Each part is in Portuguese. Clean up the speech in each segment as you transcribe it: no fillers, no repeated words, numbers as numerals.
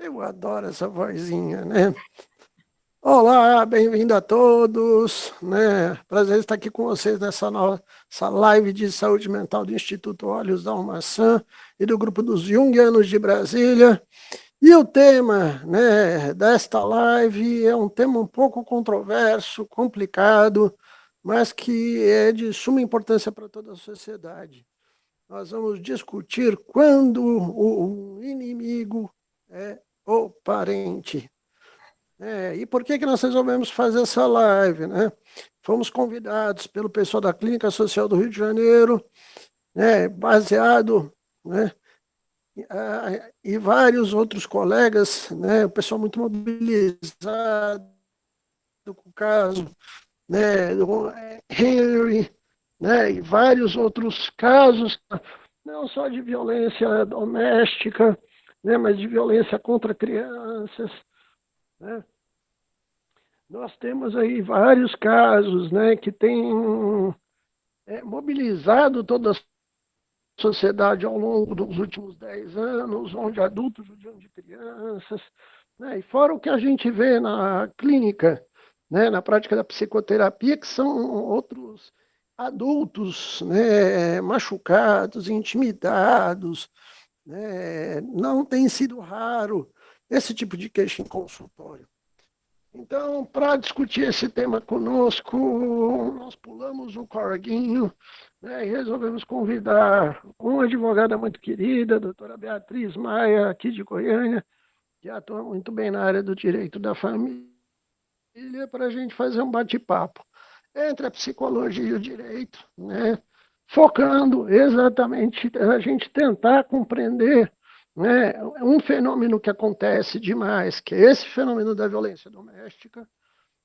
Eu adoro essa vozinha, né? Olá, bem-vindo a todos, né? Prazer estar aqui com vocês essa live de saúde mental do Instituto Olhos da Maçã e do grupo dos Jungianos de Brasília. E o tema, né, desta live é um tema um pouco controverso, complicado, mas que é de suma importância para toda a sociedade. Nós vamos discutir quando o inimigo é o parente. E por que nós resolvemos fazer essa live, né? Fomos convidados pelo pessoal da Clínica Social do Rio de Janeiro, né, baseado, né, e vários outros colegas, né, o pessoal muito mobilizado com o caso, né, do Henry, né, e vários outros casos, não só de violência doméstica, né, mas de violência contra crianças, né? Nós temos aí vários casos, né, que têm mobilizado toda a sociedade ao longo dos últimos 10 anos, onde adultos judiam de crianças, né, e fora o que a gente vê na clínica, né, na prática da psicoterapia, que são outros adultos, né, machucados, intimidados, né, não tem sido raro esse tipo de queixa em consultório. Então, para discutir esse tema conosco, nós pulamos o corguinho, né, e resolvemos convidar uma advogada muito querida, a doutora Beatriz Maia, aqui de Goiânia, que atua muito bem na área do direito da família, para a gente fazer um bate-papo entre a psicologia e o direito, né, focando exatamente a gente tentar compreender, né, um fenômeno que acontece demais, que é esse fenômeno da violência doméstica,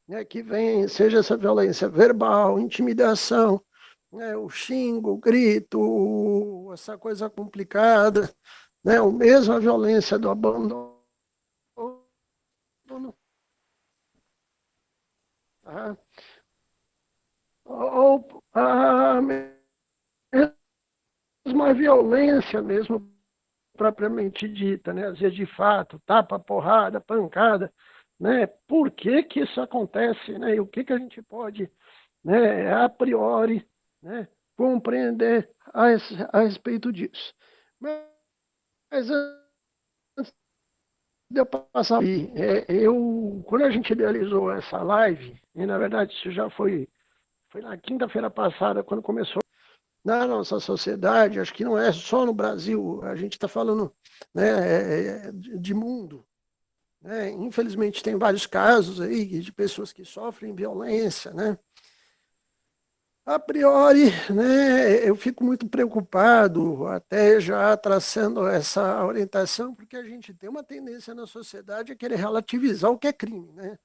né, que vem, seja essa violência verbal, intimidação, né, o xingo, o grito, essa coisa complicada, né, ou mesmo a violência do abandono, tá? Ou a mesma violência mesmo propriamente dita, né? Às vezes de fato, tapa, porrada, pancada, né? Por que que isso acontece, né? E o que que a gente pode, né, a priori, né, compreender a respeito disso. Mas antes de eu passar aí, quando a gente idealizou essa live, e na verdade isso já foi na quinta-feira passada, quando começou na nossa sociedade, acho que não é só no Brasil, a gente está falando, né, de mundo. Né? Infelizmente, tem vários casos aí de pessoas que sofrem violência. Né? A priori, né, eu fico muito preocupado, até já traçando essa orientação, porque a gente tem uma tendência na sociedade a querer relativizar o que é crime. Né?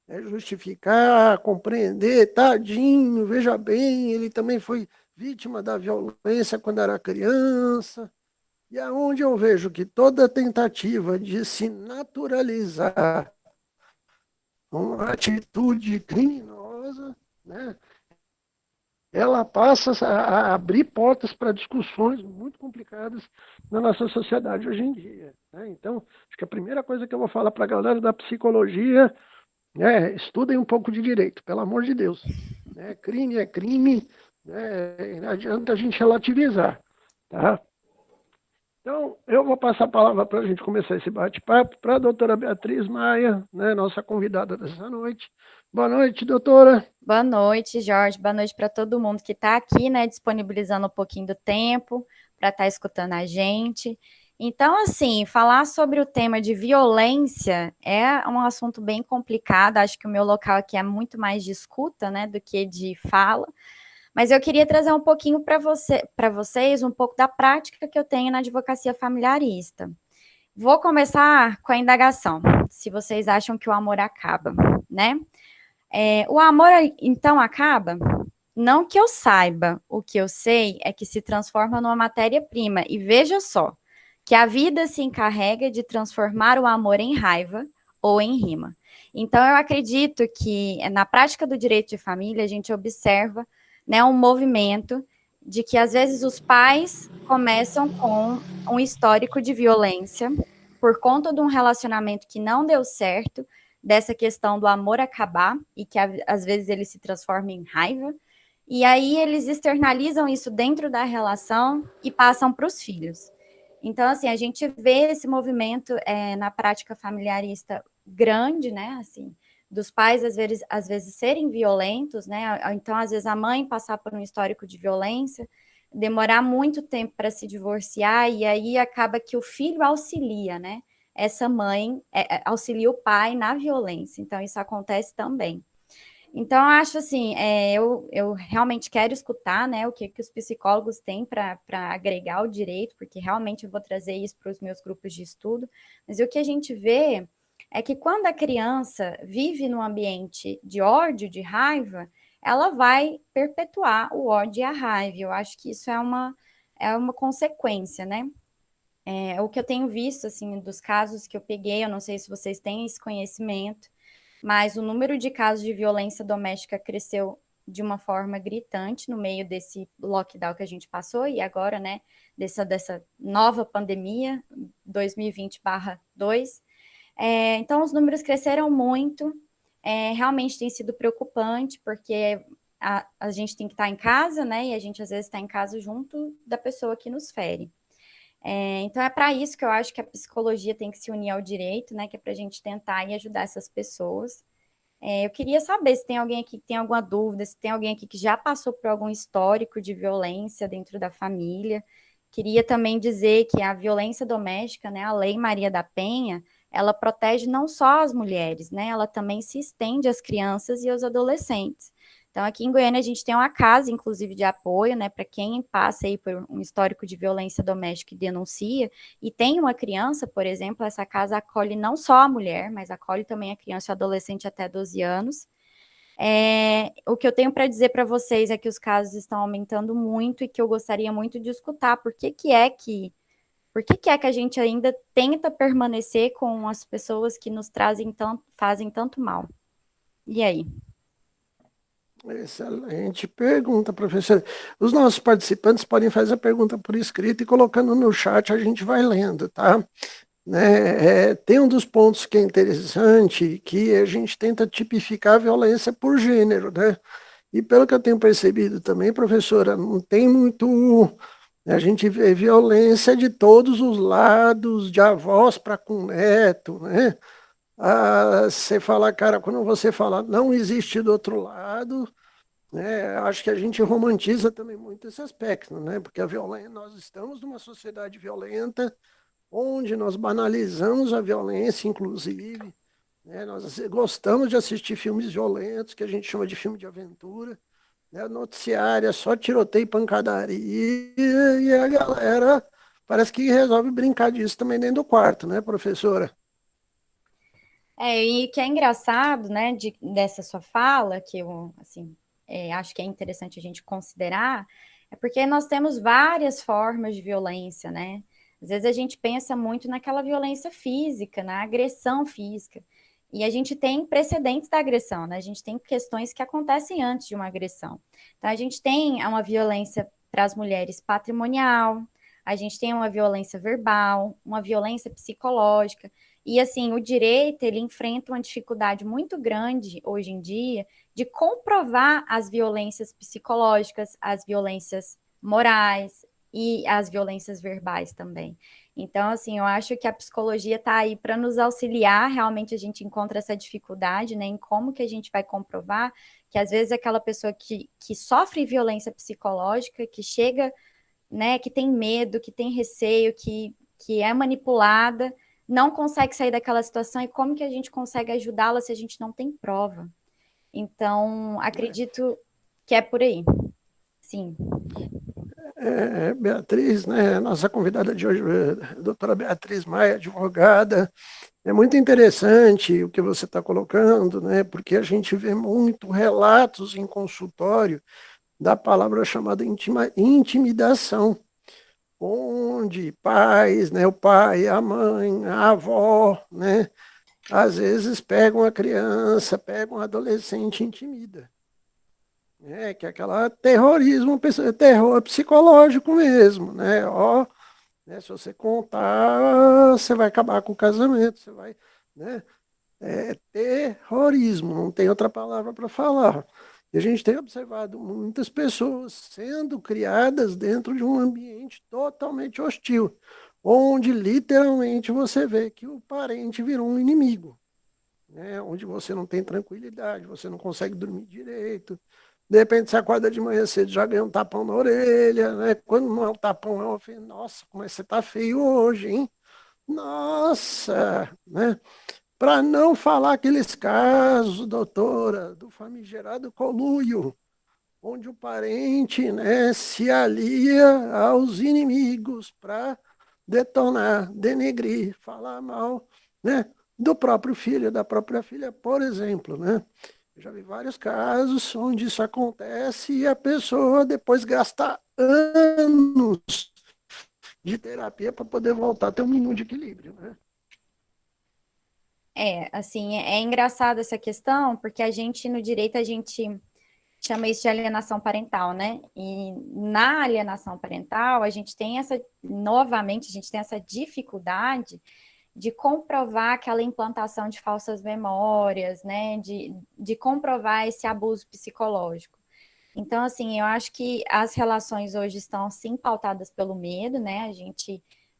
É justificar, compreender, tadinho, veja bem, ele também foi vítima da violência quando era criança. E aonde eu vejo que toda tentativa de se naturalizar uma atitude criminosa, né, ela passa a abrir portas para discussões muito complicadas na nossa sociedade hoje em dia. Né? Então, acho que a primeira coisa que eu vou falar para a galera da psicologia estudem um pouco de direito, pelo amor de Deus. Né? Crime é crime, né? Não adianta a gente relativizar. Tá? Então, eu vou passar a palavra para a gente começar esse bate-papo para a doutora Beatriz Maia, né, nossa convidada dessa noite. Boa noite, doutora. Boa noite, Jorge. Boa noite para todo mundo que está aqui, né, disponibilizando um pouquinho do tempo para estar escutando a gente. Então, assim, falar sobre o tema de violência é um assunto bem complicado. Acho que o meu local aqui é muito mais de escuta, né, do que de fala. Mas eu queria trazer um pouquinho para vocês, um pouco da prática que eu tenho na advocacia familiarista. Vou começar com a indagação, se vocês acham que o amor acaba, né? O amor, então, acaba? Não que eu saiba, o que eu sei é que se transforma numa matéria-prima. E veja só, que a vida se encarrega de transformar o amor em raiva ou em rima. Então, eu acredito que na prática do direito de família, a gente observa, né, um movimento de que, às vezes, os pais começam com um histórico de violência, por conta de um relacionamento que não deu certo, dessa questão do amor acabar, e que às vezes ele se transforma em raiva, e aí eles externalizam isso dentro da relação e passam para os filhos. Então, assim, a gente vê esse movimento na prática familiarista grande, né, assim, dos pais, às vezes serem violentos, né, então, às vezes, a mãe passar por um histórico de violência, demorar muito tempo para se divorciar, e aí acaba que o filho auxilia, né, essa mãe auxilia o pai na violência, então isso acontece também. Então, eu acho assim, eu realmente quero escutar, né, o que os psicólogos têm para agregar o direito, porque realmente eu vou trazer isso para os meus grupos de estudo, mas o que a gente vê é que quando a criança vive num ambiente de ódio, de raiva, ela vai perpetuar o ódio e a raiva. Eu acho que isso é uma consequência, né? O que eu tenho visto, assim, dos casos que eu peguei, eu não sei se vocês têm esse conhecimento, mas o número de casos de violência doméstica cresceu de uma forma gritante no meio desse lockdown que a gente passou e agora, né, dessa nova pandemia, 2020/2. Então, os números cresceram muito, realmente tem sido preocupante, porque a gente tem que estar em casa, né, e a gente às vezes está em casa junto da pessoa que nos fere. Então, é para isso que eu acho que a psicologia tem que se unir ao direito, né, que é para a gente tentar e ajudar essas pessoas. Eu queria saber se tem alguém aqui que tem alguma dúvida, se tem alguém aqui que já passou por algum histórico de violência dentro da família. Queria também dizer que a violência doméstica, né, a Lei Maria da Penha, ela protege não só as mulheres, né, ela também se estende às crianças e aos adolescentes. Então, aqui em Goiânia, a gente tem uma casa, inclusive, de apoio, né, para quem passa aí por um histórico de violência doméstica e denuncia, e tem uma criança, por exemplo, essa casa acolhe não só a mulher, mas acolhe também a criança e adolescente até 12 anos. O que eu tenho para dizer para vocês é que os casos estão aumentando muito e que eu gostaria muito de escutar por que é que a gente ainda tenta permanecer com as pessoas que nos fazem tanto mal. E aí? Excelente pergunta, professor. Os nossos participantes podem fazer a pergunta por escrito e colocando no chat a gente vai lendo, tá? Né? Tem um dos pontos que é interessante, que a gente tenta tipificar a violência por gênero, né? E pelo que eu tenho percebido também, professora, não tem muito. A gente vê violência de todos os lados, de avós para com neto, né? Você fala, cara, quando você fala não existe do outro lado, né? Acho que a gente romantiza também muito esse aspecto, né? Porque a violência, nós estamos numa sociedade violenta, onde nós banalizamos a violência, inclusive, né? Nós gostamos de assistir filmes violentos, que a gente chama de filme de aventura, né? Noticiário é só tiroteio e pancadaria, e a galera parece que resolve brincar disso também dentro do quarto, né, professora? E que é engraçado, né, dessa sua fala, que eu, assim, acho que é interessante a gente considerar, é porque nós temos várias formas de violência, né? Às vezes a gente pensa muito naquela violência física, na agressão física, e a gente tem precedentes da agressão, né? A gente tem questões que acontecem antes de uma agressão. Então, a gente tem uma violência para as mulheres patrimonial, a gente tem uma violência verbal, uma violência psicológica, e assim, o direito, ele enfrenta uma dificuldade muito grande hoje em dia de comprovar as violências psicológicas, as violências morais e as violências verbais também. Então, assim, eu acho que a psicologia está aí para nos auxiliar, realmente a gente encontra essa dificuldade, né, em como que a gente vai comprovar que às vezes aquela pessoa que sofre violência psicológica, que chega, né, que tem medo, que tem receio, que é manipulada, não consegue sair daquela situação e como que a gente consegue ajudá-la se a gente não tem prova. Então, acredito que é por aí. Sim. Beatriz, né, nossa convidada de hoje, a doutora Beatriz Maia, advogada, é muito interessante o que você está colocando, né, porque a gente vê muito relatos em consultório da palavra chamada intimidação, onde pais, né, o pai, a mãe, a avó, né, às vezes pegam a criança, pegam um adolescente e intimida. Que é aquela terrorismo, terror psicológico mesmo, né? Ó, né? Se você contar, você vai acabar com o casamento, você vai, né? É terrorismo, não tem outra palavra para falar. E a gente tem observado muitas pessoas sendo criadas dentro de um ambiente totalmente hostil, onde literalmente você vê que o parente virou um inimigo, né? Onde você não tem tranquilidade, você não consegue dormir direito. De repente você acorda de manhã cedo, já ganha um tapão na orelha, né? Quando não é um tapão, é uma feia. Nossa, como é que você tá feio hoje, hein? Nossa, né? Para não falar aqueles casos, doutora, do famigerado conluio, onde o parente, né, se alia aos inimigos para detonar, denegrir, falar mal, né, do próprio filho, da própria filha, por exemplo, né? Eu já vi vários casos onde isso acontece e a pessoa depois gasta anos de terapia para poder voltar a ter um mínimo de equilíbrio, né? Assim, é engraçado essa questão, porque a gente, no direito, a gente chama isso de alienação parental, né? E na alienação parental, a gente tem novamente, a gente tem essa dificuldade de comprovar aquela implantação de falsas memórias, né? De comprovar esse abuso psicológico. Então, assim, eu acho que as relações hoje estão, sim, pautadas pelo medo, né?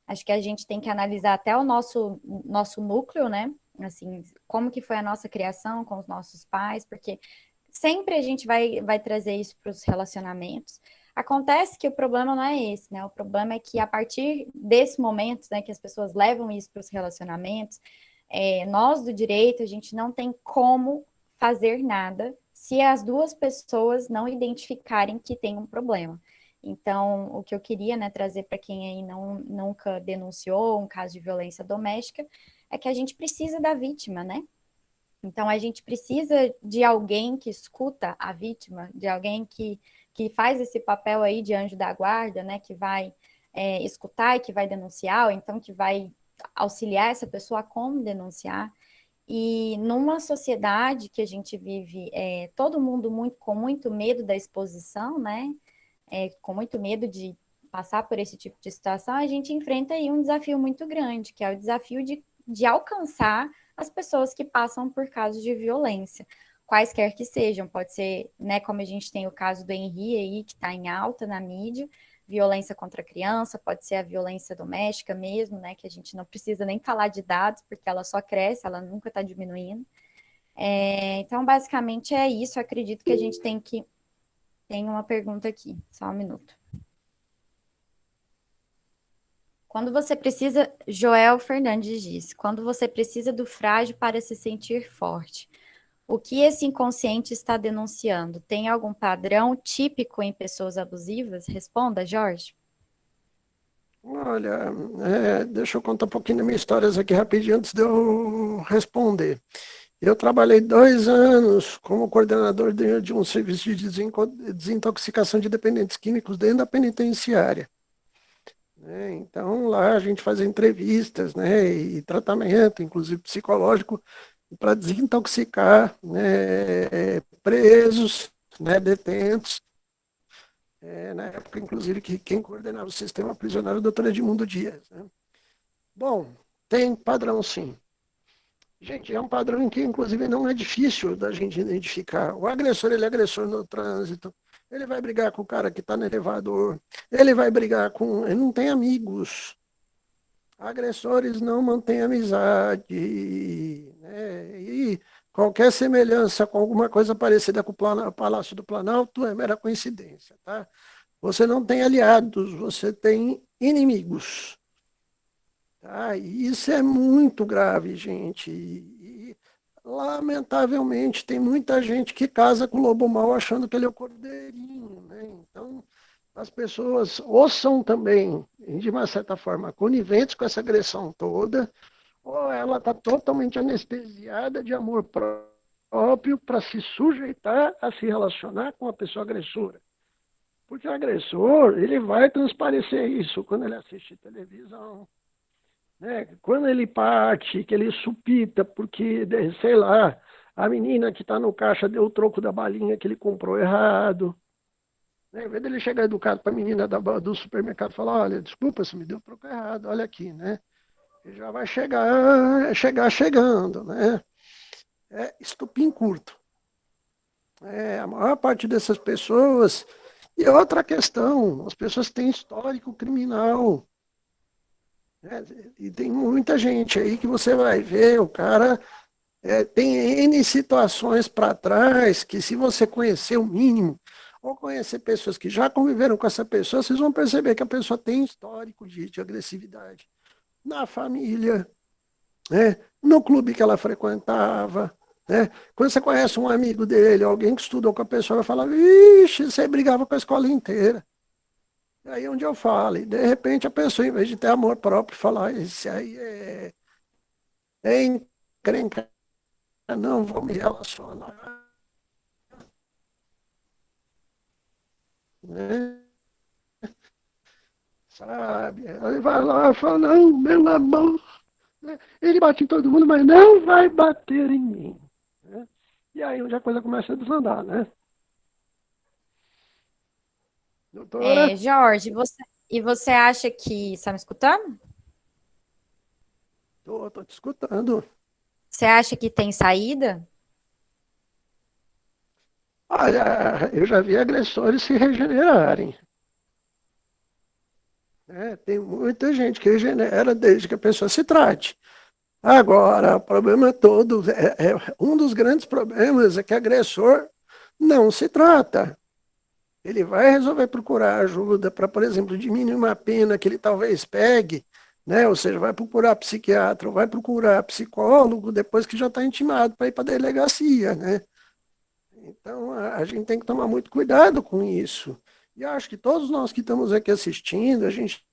Acho que a gente tem que analisar até o nosso núcleo, né? Assim, como que foi a nossa criação com os nossos pais, porque sempre a gente vai trazer isso para os relacionamentos. Acontece que o problema não é esse, né? O problema é que a partir desse momento, né, que as pessoas levam isso para os relacionamentos, nós do direito, a gente não tem como fazer nada se as duas pessoas não identificarem que tem um problema. Então, o que eu queria, né, trazer para quem aí nunca denunciou um caso de violência doméstica é que a gente precisa da vítima, né? Então, a gente precisa de alguém que escuta a vítima, de alguém que faz esse papel aí de anjo da guarda, né? Que vai escutar e que vai denunciar, ou então que vai auxiliar essa pessoa a como denunciar. E numa sociedade que a gente vive, todo mundo com muito medo da exposição, né? Com muito medo de passar por esse tipo de situação, a gente enfrenta aí um desafio muito grande, que é o desafio de alcançar as pessoas que passam por casos de violência, quaisquer que sejam. Pode ser, né, como a gente tem o caso do Henri aí, que está em alta na mídia, violência contra a criança, pode ser a violência doméstica mesmo, né, que a gente não precisa nem falar de dados, porque ela só cresce, ela nunca está diminuindo. Então, basicamente é isso. Eu acredito que a gente tem que. Tem uma pergunta aqui, só um minuto. Quando você precisa, Joel Fernandes diz, quando você precisa do frágil para se sentir forte, o que esse inconsciente está denunciando? Tem algum padrão típico em pessoas abusivas? Responda, Jorge. Olha, deixa eu contar um pouquinho da minha história aqui rapidinho antes de eu responder. Eu trabalhei 2 anos como coordenador de um serviço de desintoxicação de dependentes químicos dentro da penitenciária, né? Então, lá a gente fazia entrevistas, né, e tratamento, inclusive psicológico, para desintoxicar, né, presos, né, detentos. Na época, inclusive, que quem coordenava o sistema prisional era o doutor Edmundo Dias, né? Bom, tem padrão sim. Gente, é um padrão em que, inclusive, não é difícil da gente identificar. O agressor, ele é agressor no trânsito, ele vai brigar com o cara que está no elevador, ele vai brigar com... Ele não tem amigos. Agressores não mantêm amizade, né? E qualquer semelhança com alguma coisa parecida com o Palácio do Planalto é mera coincidência, tá? Você não tem aliados, você tem inimigos. Tá? E isso é muito grave, gente. Lamentavelmente, tem muita gente que casa com o lobo mau achando que ele é o cordeirinho, né? Então, as pessoas ou são também, de uma certa forma, coniventes com essa agressão toda, ou ela está totalmente anestesiada de amor próprio para se sujeitar a se relacionar com a pessoa agressora. Porque o agressor, ele vai transparecer isso quando ele assiste televisão, né? Quando ele parte, que ele supita, porque, sei lá, a menina que está no caixa deu o troco da balinha que ele comprou errado, Né? Em vez dele chegar educado para a menina do supermercado e falar, olha, desculpa, você me deu o troco errado, olha aqui, né? Ele já vai chegando, né? É estupim curto. A maior parte dessas pessoas. E outra questão, as pessoas têm histórico criminal. Né? E tem muita gente aí que você vai ver, o cara tem N situações para trás que se você conhecer o mínimo, ou conhecer pessoas que já conviveram com essa pessoa, vocês vão perceber que a pessoa tem histórico de agressividade na família, né? No clube que ela frequentava. Né? Quando você conhece um amigo dele, alguém que estudou com a pessoa, vai falar, vixe, você brigava com a escola inteira. E aí é onde eu falo, e de repente a pessoa, em vez de ter amor próprio, falar, esse aí é encrenca, não vou me relacionar. Né? Sabe? Aí vai lá e fala, não, meu amor, né? Ele bate em todo mundo, mas não vai bater em mim. Né? E aí onde a coisa começa a desandar, né? Doutora, Jorge, e você acha que. Está me escutando? tô te escutando. Você acha que tem saída? Olha, eu já vi agressores se regenerarem. Né? Tem muita gente que regenera desde que a pessoa se trate. Agora, o problema todo, um dos grandes problemas é que agressor não se trata. Ele vai resolver procurar ajuda para, por exemplo, diminuir uma pena que ele talvez pegue, né? Ou seja, vai procurar psiquiatra, vai procurar psicólogo depois que já está intimado para ir para a delegacia, né? Então, a gente tem que tomar muito cuidado com isso. E acho que todos nós que estamos aqui assistindo, a gente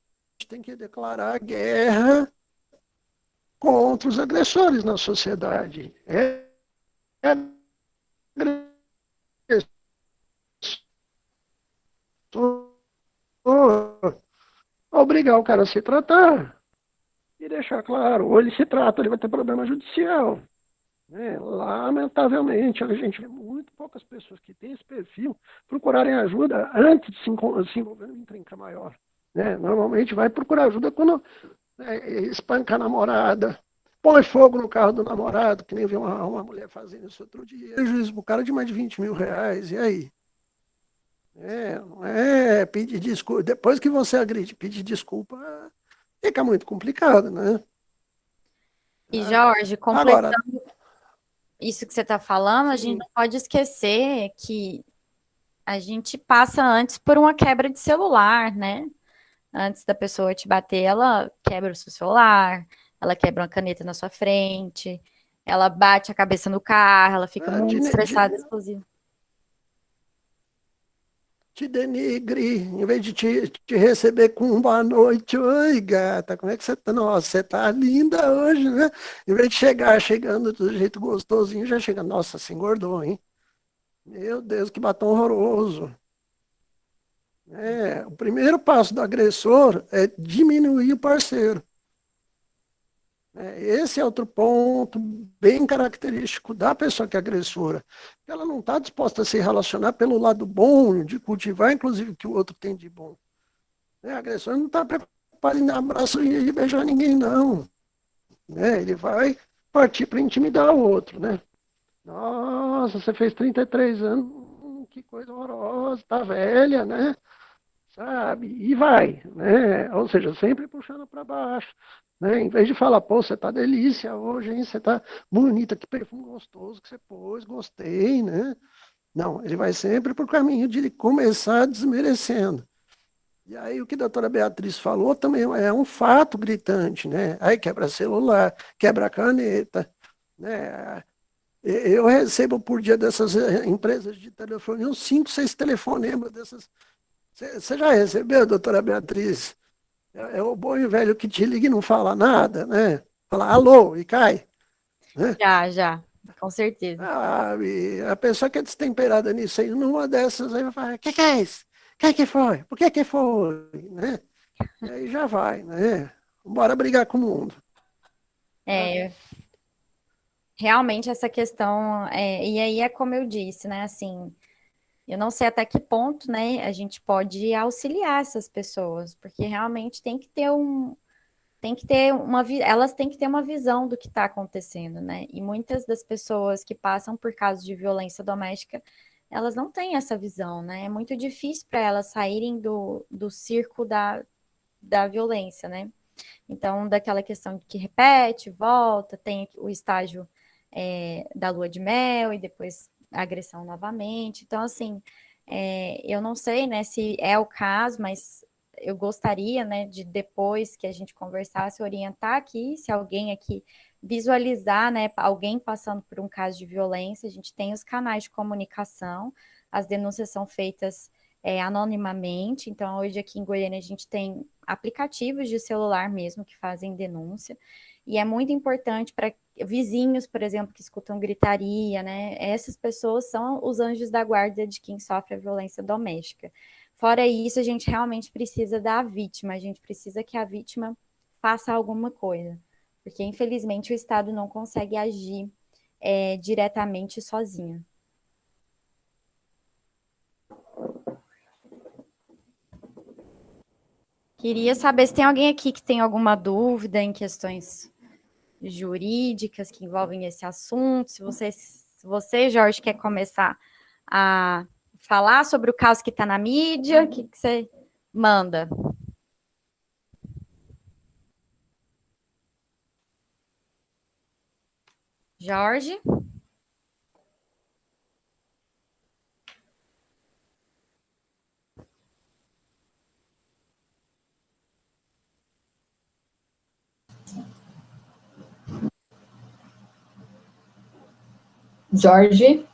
tem que declarar guerra contra os agressores na sociedade. Obrigar o cara a se tratar e deixar claro, ou ele se trata, ele vai ter problema judicial. Né? Lamentavelmente, a gente vê muito poucas pessoas que têm esse perfil procurarem ajuda antes de se envolver em encrenca maior. Né? Normalmente vai procurar ajuda quando espanca a namorada, põe fogo no carro do namorado, que nem vi uma mulher fazendo isso outro dia. Prejuízo pro cara de mais de 20 mil reais, e aí? Não é pedir desculpa. Depois que você agride, pedir desculpa, fica muito complicado, né? E, Tá? Jorge, Agora, completando isso que você está falando, a gente sim, não pode esquecer que a gente passa antes por uma quebra de celular, né? Antes da pessoa te bater, ela quebra o seu celular, ela quebra uma caneta na sua frente, ela bate a cabeça no carro, ela fica ah, muito estressada, explosiva. te denigre, em vez de te receber com um boa noite, oi gata, como é que você tá? Nossa, você tá linda hoje, né? Em vez de chegando do jeito gostosinho, já chega, nossa, se engordou, hein? Meu Deus, que batom horroroso. O primeiro passo do agressor é diminuir o parceiro. Esse é outro ponto bem característico da pessoa que é agressora. Ela não está disposta a se relacionar pelo lado bom, de cultivar, inclusive, o que o outro tem de bom. A agressor não está preocupado em dar abraço e beijar ninguém, não. Ele vai partir para intimidar o outro. Né? Nossa, você fez 33 anos, que coisa horrorosa, tá velha, né? Sabe? E vai, né? Ou seja, sempre puxando para baixo, né? Em vez de falar, pô, você tá delícia hoje, hein? Você tá bonita, que perfume gostoso que você pôs, gostei, né? Não, ele vai sempre por caminho de começar desmerecendo. E aí o que a doutora Beatriz falou também é um fato gritante, né? Aí quebra celular, quebra caneta, né? Eu recebo por dia dessas empresas de telefonia uns 5, 6 telefonemas dessas. Você já recebeu, doutora Beatriz? É o bom e velho que te liga e não fala nada, né? Fala alô e cai. Né? Já, com certeza. E a pessoa que é destemperada nisso aí, numa dessas aí vai falar, o que é isso? Quem que foi? Por que foi? Né? E aí já vai, né? Bora brigar com o mundo. Tá? É, realmente essa questão, e aí é como eu disse, né, assim, Eu não sei até que ponto, né, a gente pode auxiliar essas pessoas, porque realmente elas têm que ter uma visão do que está acontecendo, né? E muitas das pessoas que passam por casos de violência doméstica, elas não têm essa visão, né? É muito difícil para elas saírem do circo da violência, né? Então, daquela questão de que repete, volta, tem o estágio da lua de mel e depois a agressão novamente. Então, assim, eu não sei, né, se é o caso, mas eu gostaria, né, de depois que a gente conversasse, orientar aqui, se alguém aqui visualizar, né, alguém passando por um caso de violência, a gente tem os canais de comunicação, as denúncias são feitas anonimamente, então hoje aqui em Goiânia a gente tem aplicativos de celular mesmo que fazem denúncia, e é muito importante para vizinhos, por exemplo, que escutam gritaria, né? Essas pessoas são os anjos da guarda de quem sofre a violência doméstica. Fora isso, a gente realmente precisa da vítima, a gente precisa que a vítima faça alguma coisa, porque infelizmente o Estado não consegue agir diretamente sozinho. Queria saber se tem alguém aqui que tem alguma dúvida em questões jurídicas que envolvem esse assunto. Se você, Jorge, quer começar a falar sobre o caso que está na mídia, o que você manda? Jorge? Jorge?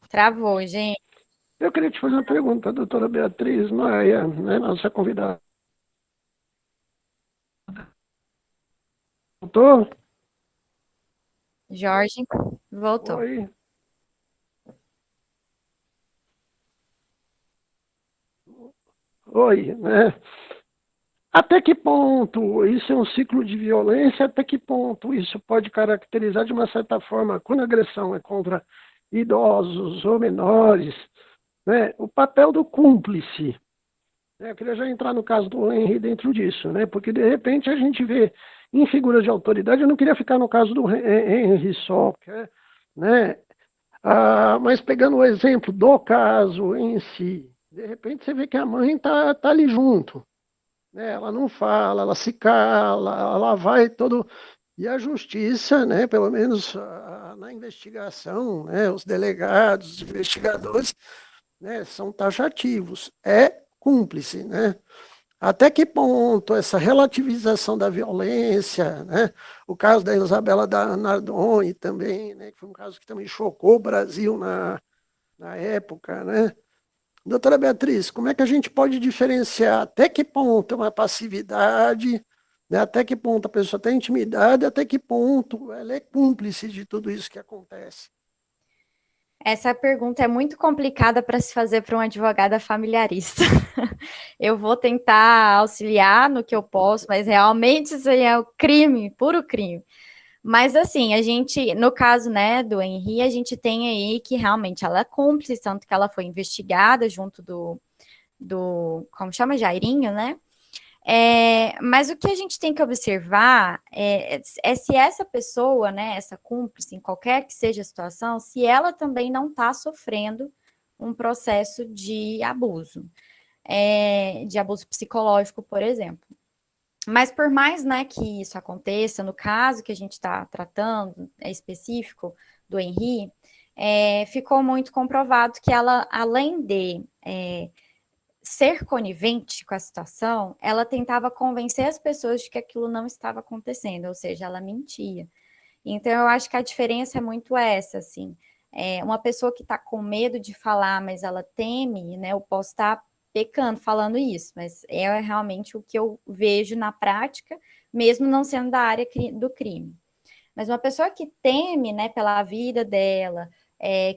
Travou, gente. Eu queria te fazer uma pergunta, doutora Beatriz Maia, né, nossa convidada. Voltou? Jorge, voltou. Oi. Oi, né? Até que ponto isso é um ciclo de violência? Até que ponto isso pode caracterizar de uma certa forma, quando a agressão é contra idosos ou menores, né? O papel do cúmplice. Eu queria já entrar no caso do Henry dentro disso, né? Porque de repente a gente vê em figuras de autoridade, eu não queria ficar no caso do Henry só, né? Mas pegando o exemplo do caso em si, de repente você vê que a mãe tá ali junto, né? Ela não fala, ela se cala, ela vai todo. E a justiça, né, pelo menos na investigação, né, os delegados, os investigadores, né, são taxativos, é cúmplice, né? Até que ponto essa relativização da violência, né? O caso da Isabela Nardoni também, né? Que foi um caso que também chocou o Brasil na época, né? Doutora Beatriz, como é que a gente pode diferenciar até que ponto é uma passividade, né? Até que ponto a pessoa tem intimidade, até que ponto ela é cúmplice de tudo isso que acontece? Essa pergunta é muito complicada para se fazer para uma advogada familiarista. Eu vou tentar auxiliar no que eu posso, mas realmente isso aí é o crime, puro crime. Mas assim, a gente, no caso, né, do Henri, a gente tem aí que realmente ela é cúmplice, tanto que ela foi investigada junto como chama, Jairinho, né? Mas o que a gente tem que observar é se essa pessoa, né, essa cúmplice, em qualquer que seja a situação, se ela também não está sofrendo um processo de abuso psicológico, por exemplo. Mas por mais, né, que isso aconteça, no caso que a gente está tratando, específico do Henri, ficou muito comprovado que ela, além de ser conivente com a situação, ela tentava convencer as pessoas de que aquilo não estava acontecendo, ou seja, ela mentia. Então, eu acho que a diferença é muito essa, assim. Uma pessoa que está com medo de falar, mas ela teme, né? Eu posso estar pecando falando isso, mas é realmente o que eu vejo na prática, mesmo não sendo da área do crime. Mas uma pessoa que teme, né, pela vida dela,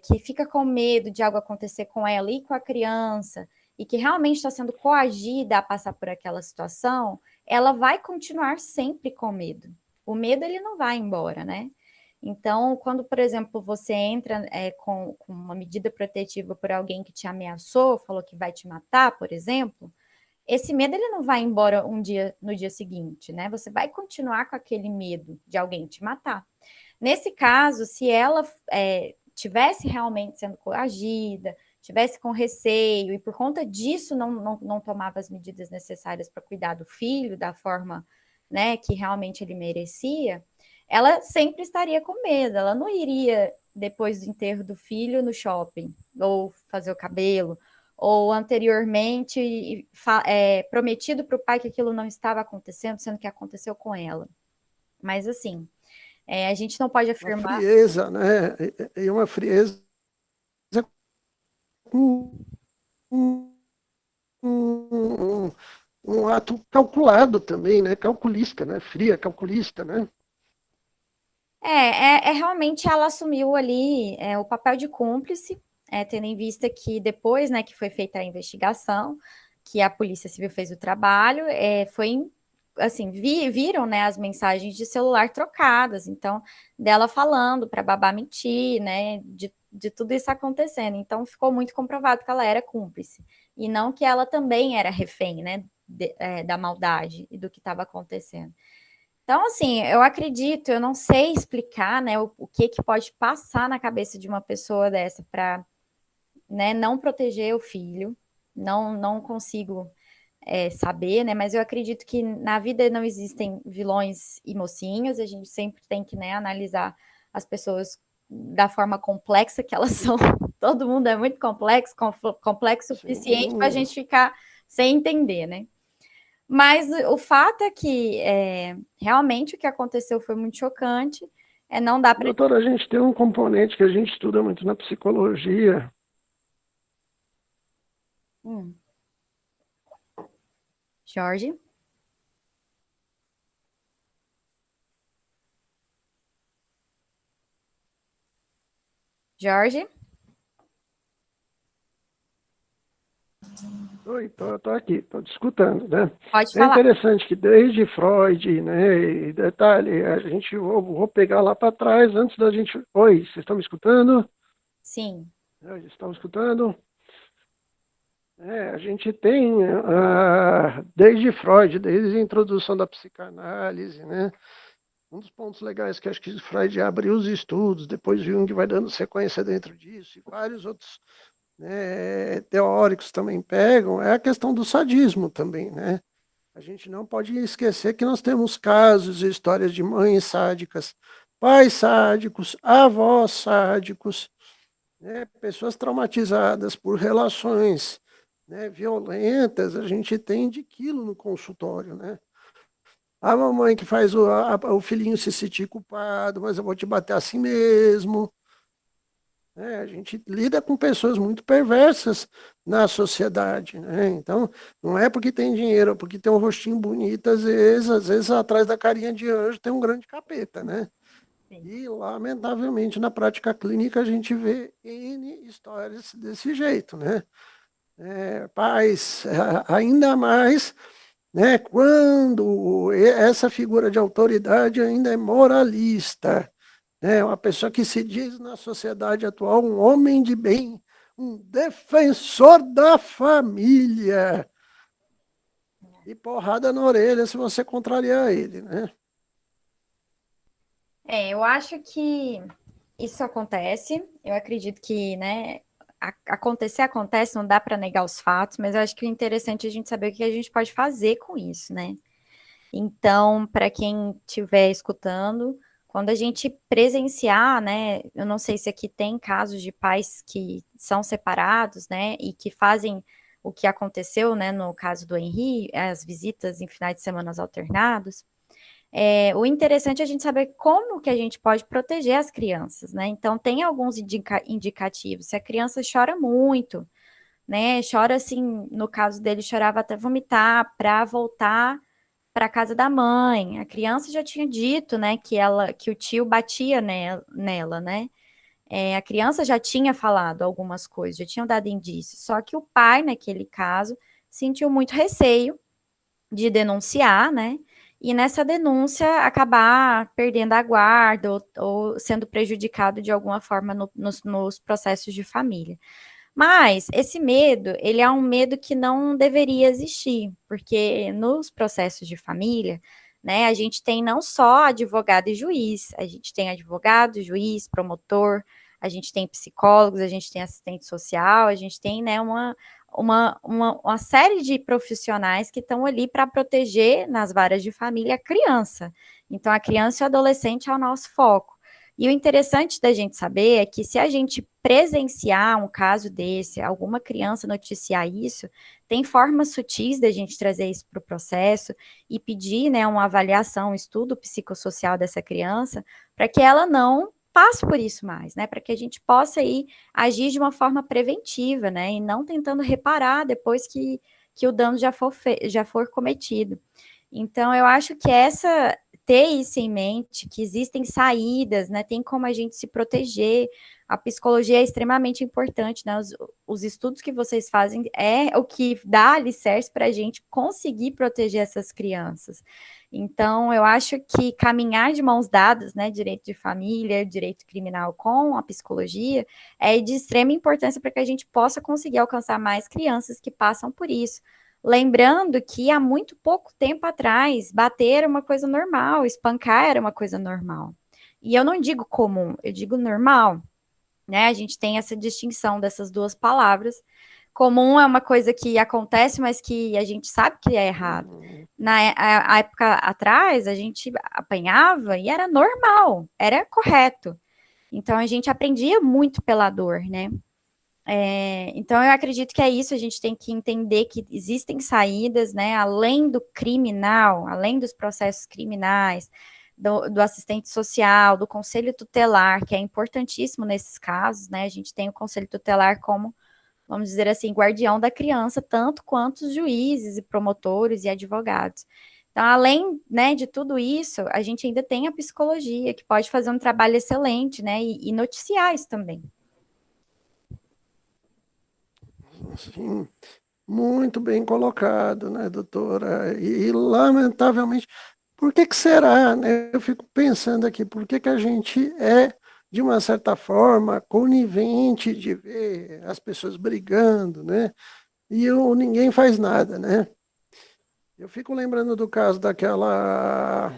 que fica com medo de algo acontecer com ela e com a criança, e que realmente está sendo coagida a passar por aquela situação, ela vai continuar sempre com medo. O medo, ele não vai embora, né? Então, quando, por exemplo, você entra com uma medida protetiva por alguém que te ameaçou, falou que vai te matar, por exemplo, esse medo ele não vai embora no dia seguinte, né? Você vai continuar com aquele medo de alguém te matar. Nesse caso, se ela tivesse realmente sendo coagida, tivesse com receio e por conta disso não tomava as medidas necessárias para cuidar do filho da forma, né, que realmente ele merecia, ela sempre estaria com medo, ela não iria depois do enterro do filho no shopping ou fazer o cabelo, ou anteriormente prometido para o pai que aquilo não estava acontecendo, sendo que aconteceu com ela. Mas assim, a gente não pode Uma afirmar. frieza, né? E uma frieza com um ato calculado também, né? Calculista, né? Fria, calculista, né? Realmente ela assumiu ali o papel de cúmplice, tendo em vista que depois, né, que foi feita a investigação, que a Polícia Civil fez o trabalho, foi assim, viram, né, as mensagens de celular trocadas, então, dela falando para babá mentir, né, de tudo isso acontecendo. Então, ficou muito comprovado que ela era cúmplice, e não que ela também era refém, né, da maldade e do que estava acontecendo. Então, assim, eu acredito, eu não sei explicar, né, o que pode passar na cabeça de uma pessoa dessa para, né, não proteger o filho. Não consigo saber, né, mas eu acredito que na vida não existem vilões e mocinhos, a gente sempre tem que, né, analisar as pessoas da forma complexa que elas são. Todo mundo é muito complexo, complexo o suficiente para a Sim. gente ficar sem entender, né? Mas o fato é que realmente o que aconteceu foi muito chocante. Não dá para. Doutora, a gente tem um componente que a gente estuda muito na psicologia. Jorge? Jorge? Oi, tô aqui, tô te escutando, né? Pode É falar. interessante que desde Freud, né, e detalhe, a gente, vou pegar lá para trás, antes da gente... Oi, vocês estão me escutando? Sim. Oi, vocês estão me escutando? A gente tem, desde Freud, desde a introdução da psicanálise, né? Um dos pontos legais que acho que Freud abriu os estudos, depois Jung vai dando sequência dentro disso, e vários outros, né, teóricos também pegam, é a questão do sadismo também, né? A gente não pode esquecer que nós temos casos e histórias de mães sádicas, pais sádicos, avós sádicos, né, pessoas traumatizadas por relações, né, violentas, a gente tem de quilo no consultório, né? A mamãe que faz o filhinho se sentir culpado, mas eu vou te bater assim mesmo. A gente lida com pessoas muito perversas na sociedade, né? Então, não é porque tem dinheiro, é porque tem um rostinho bonito, às vezes atrás da carinha de anjo tem um grande capeta, né? Sim. E, lamentavelmente, na prática clínica, a gente vê N histórias desse jeito, né? Pais, ainda mais, né, quando essa figura de autoridade ainda é moralista, né, uma pessoa que se diz na sociedade atual um homem de bem, um defensor da família, e porrada na orelha se você contrariar ele, né? Eu acho que isso acontece. Eu acredito que, né, acontecer acontece, não dá para negar os fatos, mas eu acho que o interessante é a gente saber o que a gente pode fazer com isso, né? Então, para quem estiver escutando, quando a gente presenciar, né, eu não sei se aqui tem casos de pais que são separados, né, e que fazem o que aconteceu, né, no caso do Henri, as visitas em finais de semana alternados. O interessante é a gente saber como que a gente pode proteger as crianças, né? Então, tem alguns indicativos. Se a criança chora muito, né? Chora assim, no caso dele, chorava até vomitar para voltar para a casa da mãe. A criança já tinha dito, né, que o tio batia nela, né? A criança já tinha falado algumas coisas, já tinham dado indícios. Só que o pai, naquele caso, sentiu muito receio de denunciar, né? e nessa denúncia acabar perdendo a guarda ou sendo prejudicado de alguma forma nos processos de família. Mas esse medo, ele é um medo que não deveria existir, porque nos processos de família, né, a gente tem não só advogado e juiz, a gente tem advogado, juiz, promotor, a gente tem psicólogos, a gente tem assistente social, a gente tem, né, uma série de profissionais que estão ali para proteger nas varas de família a criança. Então, a criança e o adolescente é o nosso foco. E o interessante da gente saber é que se a gente presenciar um caso desse, alguma criança noticiar isso, tem formas sutis da gente trazer isso para o processo e pedir, né, uma avaliação, um estudo psicossocial dessa criança, para que ela não passe por isso mais, né, para que a gente possa aí agir de uma forma preventiva, né, e não tentando reparar depois que o dano já for cometido. Então, eu acho que ter isso em mente, que existem saídas, né? Tem como a gente se proteger. A psicologia é extremamente importante, né? Os estudos que vocês fazem é o que dá alicerce para a gente conseguir proteger essas crianças. Então, eu acho que caminhar de mãos dadas, né? Direito de família, direito criminal com a psicologia, é de extrema importância para que a gente possa conseguir alcançar mais crianças que passam por isso. Lembrando que há muito pouco tempo atrás, bater era uma coisa normal, espancar era uma coisa normal. E eu não digo comum, eu digo normal, né? A gente tem essa distinção dessas duas palavras. Comum é uma coisa que acontece, mas que a gente sabe que é errado. Na época atrás, a gente apanhava e era normal, era correto. Então a gente aprendia muito pela dor, né? Então, eu acredito que é isso, a gente tem que entender que existem saídas, né, além do criminal, além dos processos criminais, do assistente social, do conselho tutelar, que é importantíssimo nesses casos, né, a gente tem o conselho tutelar como, vamos dizer assim, guardião da criança, tanto quanto os juízes e promotores e advogados. Então, além, né, de tudo isso, a gente ainda tem a psicologia, que pode fazer um trabalho excelente, né, e noticiar isso também. Sim, muito bem colocado, né, doutora? E, lamentavelmente, por que que será, né? Eu fico pensando aqui, por que que a gente é, de uma certa forma, conivente de ver as pessoas brigando, né? E ninguém faz nada, né? Eu fico lembrando do caso daquela,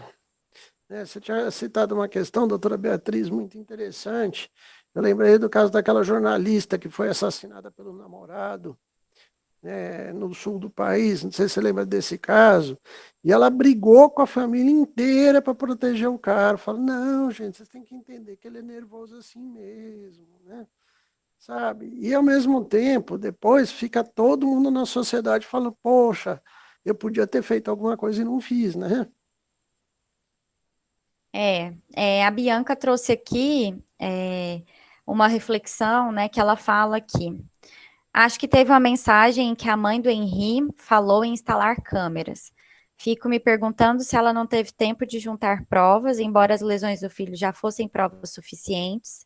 né, você tinha citado uma questão, doutora Beatriz, muito interessante. Eu lembrei do caso daquela jornalista que foi assassinada pelo namorado, né, no sul do país, não sei se você lembra desse caso, e ela brigou com a família inteira para proteger o cara. Fala, não, gente, vocês têm que entender que ele é nervoso assim mesmo, né? Sabe? E ao mesmo tempo, depois fica todo mundo na sociedade falando, poxa, eu podia ter feito alguma coisa e não fiz, né? A Bianca trouxe aqui uma reflexão, né, que ela fala aqui. Acho que teve uma mensagem em que a mãe do Henri falou em instalar câmeras. Fico me perguntando se ela não teve tempo de juntar provas, embora as lesões do filho já fossem provas suficientes.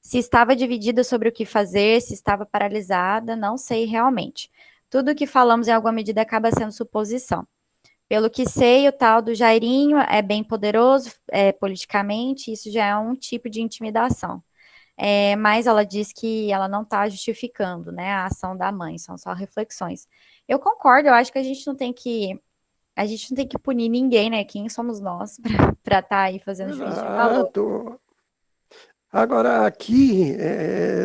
Se estava dividida sobre o que fazer, se estava paralisada, não sei realmente. Tudo o que falamos em alguma medida acaba sendo suposição. Pelo que sei, o tal do Jairinho é bem poderoso politicamente, isso já é um tipo de intimidação. Mas ela diz que ela não está justificando, né, a ação da mãe, são só reflexões. Eu concordo, eu acho que a gente não tem que punir ninguém, né? Quem somos nós para estar aí fazendo juízo de valor? Exato. Agora, aqui,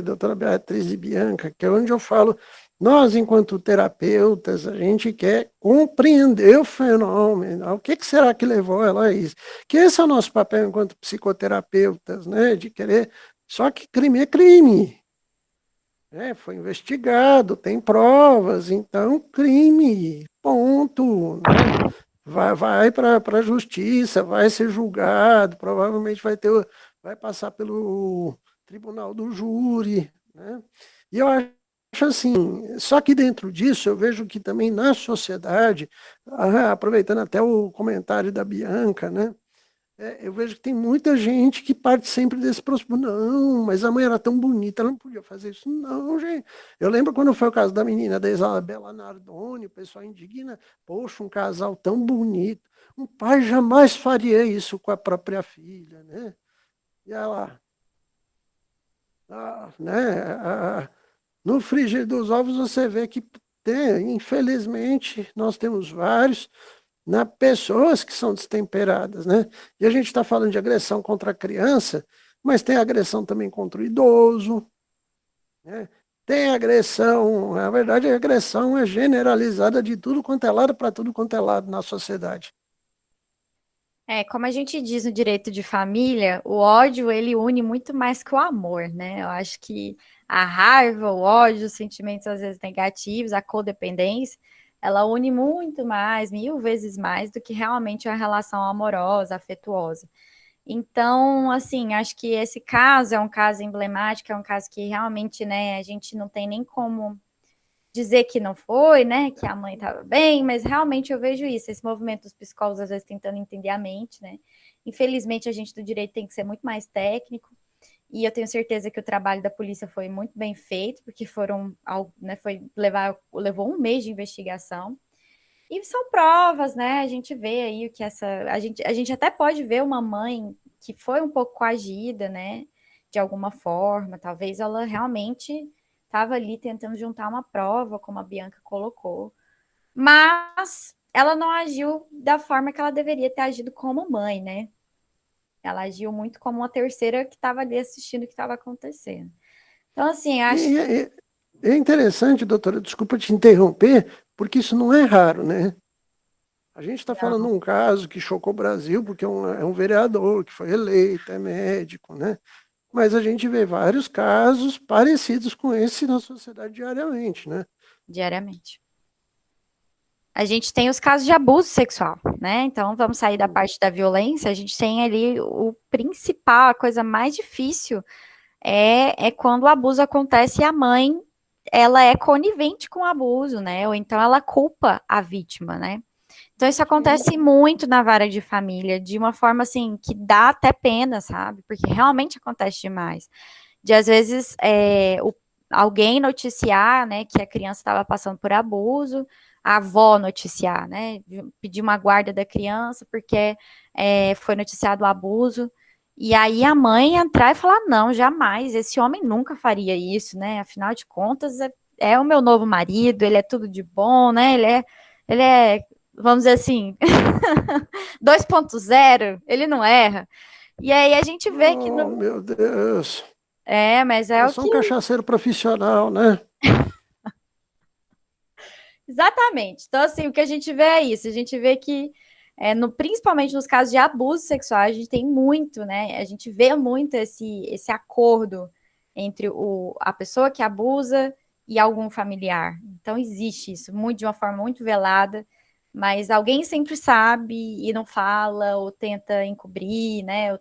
doutora Beatriz e Bianca, que é onde eu falo, nós, enquanto terapeutas, a gente quer compreender o fenômeno. O que será que levou ela a isso? Que esse é o nosso papel enquanto psicoterapeutas, né? De querer. Só que crime é crime. Foi investigado, tem provas, então crime, ponto. Né? Vai para a justiça, vai ser julgado, provavelmente vai passar pelo tribunal do júri, né? E eu acho assim, só que dentro disso eu vejo que também na sociedade, aproveitando até o comentário da Bianca, né? Eu vejo que tem muita gente que parte sempre desse próximo. Não, mas a mãe era tão bonita, ela não podia fazer isso. Não, gente. Eu lembro quando foi o caso da menina da Isabela Nardoni, o pessoal indigna, poxa, um casal tão bonito. Um pai jamais faria isso com a própria filha, né? E ela, no frigir dos ovos você vê que tem, infelizmente, nós temos vários, né, pessoas que são destemperadas, né? E a gente está falando de agressão contra a criança, mas tem agressão também contra o idoso, né? Tem agressão, na verdade, a agressão é generalizada de tudo quanto é lado para tudo quanto é lado na sociedade. Como a gente diz no direito de família, o ódio ele une muito mais que o amor, né? Eu acho que a raiva, o ódio, os sentimentos às vezes negativos, a codependência, ela une muito mais, 1000 vezes mais do que realmente uma relação amorosa, afetuosa. Então, assim, acho que esse caso é um caso emblemático, é um caso que realmente, né, a gente não tem nem como dizer que não foi, né, que a mãe estava bem, mas realmente eu vejo isso, esse movimento dos psicólogos às vezes tentando entender a mente, né? Infelizmente a gente do direito tem que ser muito mais técnico, e eu tenho certeza que o trabalho da polícia foi muito bem feito, porque levou um mês de investigação. E são provas, né? A gente vê aí o que a gente até pode ver uma mãe que foi um pouco coagida, né? De alguma forma, talvez ela realmente estava ali tentando juntar uma prova, como a Bianca colocou, mas ela não agiu da forma que ela deveria ter agido como mãe, né? Ela agiu muito como uma terceira que estava ali assistindo o que estava acontecendo. Então, assim, acho. E é interessante, doutora, desculpa te interromper, porque isso não é raro, né? A gente está falando de um caso que chocou o Brasil, porque é um vereador que foi eleito, é médico, né? Mas a gente vê vários casos parecidos com esse na sociedade diariamente, né? Diariamente. A gente tem os casos de abuso sexual, né? Então, vamos sair da parte da violência. A gente tem ali o principal, a coisa mais difícil é quando o abuso acontece e a mãe ela é conivente com o abuso, né? Ou então ela culpa a vítima, né? Então, isso acontece muito na vara de família, de uma forma assim que dá até pena, sabe? Porque realmente acontece demais. De às vezes alguém noticiar, né, que a criança estava passando por abuso, a avó noticiar, né, pedir uma guarda da criança porque foi noticiado o abuso, e aí a mãe entrar e falar, não, jamais, esse homem nunca faria isso, né, afinal de contas é o meu novo marido, ele é tudo de bom, né, ele é vamos dizer assim, 2.0, ele não erra. E aí a gente vê que Oh, meu Deus. mas é É o só que um cachaceiro profissional, né? exatamente. Então, assim, o que a gente vê é isso. A gente vê que, principalmente nos casos de abuso sexual, a gente tem muito, né? A gente vê muito esse acordo entre a pessoa que abusa e algum familiar. Então, existe isso, muito de uma forma muito velada, mas alguém sempre sabe e não fala, ou tenta encobrir, né?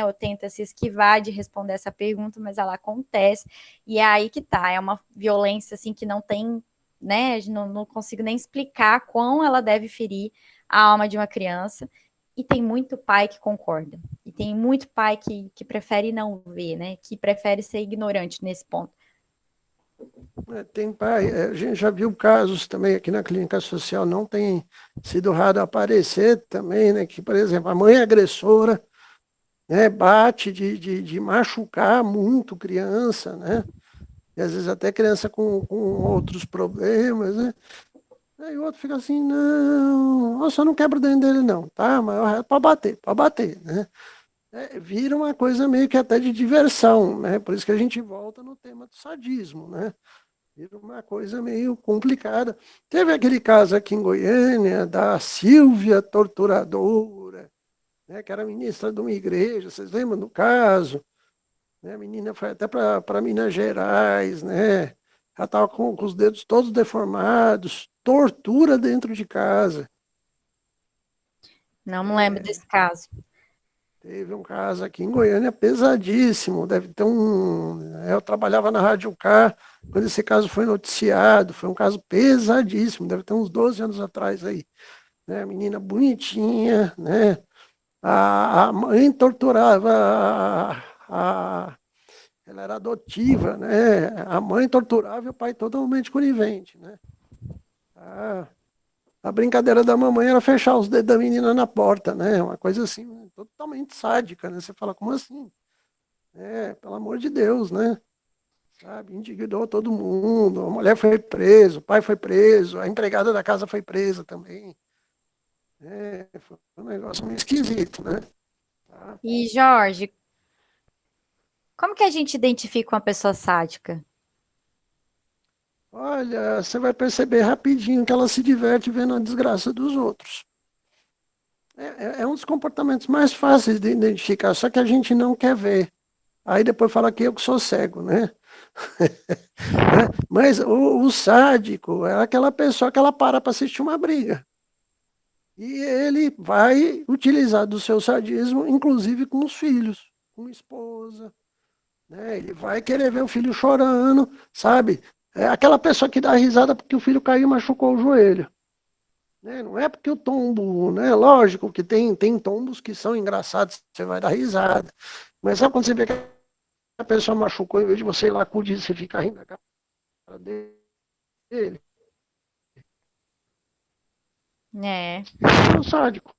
Ou tenta se esquivar de responder essa pergunta, mas ela acontece. E é aí que tá. É uma violência, assim, que não tem, né? Não consigo nem explicar quão ela deve ferir a alma de uma criança. E tem muito pai que concorda. E tem muito pai que prefere não ver, né? Que prefere ser ignorante nesse ponto. Tem pai, a gente já viu casos também aqui na clínica social, não tem sido raro aparecer também, né? Que, por exemplo, a mãe é agressora, né, bate de machucar muito criança, né? E às vezes até criança com outros problemas, né? Aí o outro fica assim, não, eu só não quebro o dente dele não, tá? Mas o resto pode bater, né? Vira uma coisa meio que até de diversão, né? Por isso que a gente volta no tema do sadismo, né? Vira uma coisa meio complicada. Teve aquele caso aqui em Goiânia da Silvia Torturadora, né? Que era ministra de uma igreja, vocês lembram do caso? Né? A menina foi até para Minas Gerais, né? Ela estava com os dedos todos deformados, tortura dentro de casa. Não me lembro É, desse caso. teve um caso aqui em Goiânia pesadíssimo. Deve ter eu trabalhava na Rádio K quando esse caso foi noticiado. Foi um caso pesadíssimo, deve ter uns 12 anos atrás aí. Né? Menina bonitinha, né? A mãe torturava ela era adotiva, né? A mãe torturava e o pai totalmente conivente, né? A, A brincadeira da mamãe era fechar os dedos da menina na porta, né? Uma coisa assim, totalmente sádica, né? Você fala, como assim? Pelo amor de Deus, né? Sabe? Indignou todo mundo. A mulher foi presa, o pai foi preso, a empregada da casa foi presa também. Foi um negócio meio esquisito, né? Tá? E, Jorge, como que a gente identifica uma pessoa sádica? Olha, você vai perceber rapidinho que ela se diverte vendo a desgraça dos outros. É um dos comportamentos mais fáceis de identificar, só que a gente não quer ver. Aí depois fala que eu que sou cego, né? Né? Mas o sádico é aquela pessoa que ela para assistir uma briga. E ele vai utilizar do seu sadismo, inclusive com os filhos, com a esposa. Né? Ele vai querer ver o filho chorando, sabe? É aquela pessoa que dá risada porque o filho caiu e machucou o joelho. Né? Não é porque o tombo, né? Lógico que tem tombos que são engraçados, você vai dar risada. Mas sabe quando você vê que a pessoa machucou, em vez de você ir lá acudir, você fica rindo da cara dele? É, Isso é um sádico.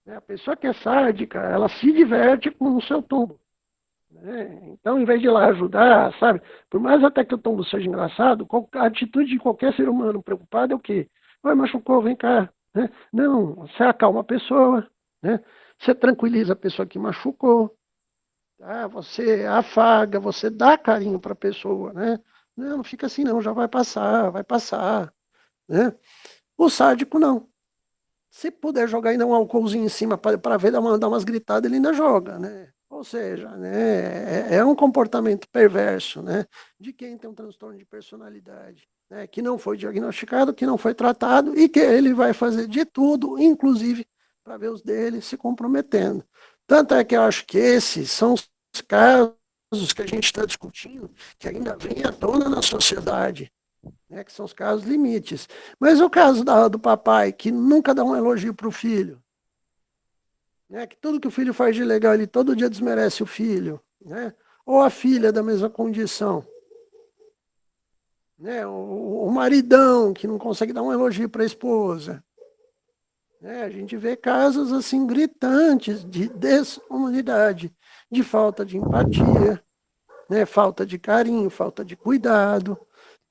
Né? A pessoa que é sádica, ela se diverte com o seu tombo. Né? Então, em vez de ir lá ajudar, sabe? Por mais até que o tombo seja engraçado, a atitude de qualquer ser humano preocupado é o quê? Oi, machucou, vem cá. Né? Não, você acalma a pessoa, né? Você tranquiliza a pessoa que machucou, tá? Você afaga, você dá carinho para a pessoa, né? Não, não fica assim não, já vai passar, né? O sádico não. Se puder jogar ainda um álcoolzinho em cima para ver, dar umas gritadas, ele ainda joga, né? Ou seja, né, é um comportamento perverso, né, de quem tem um transtorno de personalidade, né, que não foi diagnosticado, que não foi tratado e que ele vai fazer de tudo, inclusive para ver os dele se comprometendo. Tanto é que eu acho que esses são os casos que a gente está discutindo, que ainda vem à tona na sociedade, né, que são os casos limites. Mas o caso do papai, que nunca dá um elogio para o filho, né, que tudo que o filho faz de legal, ele todo dia desmerece o filho, né, ou a filha da mesma condição, né, o maridão, que não consegue dar um elogio para a esposa. Né, a gente vê casos assim gritantes de desumanidade, de falta de empatia, né, falta de carinho, falta de cuidado.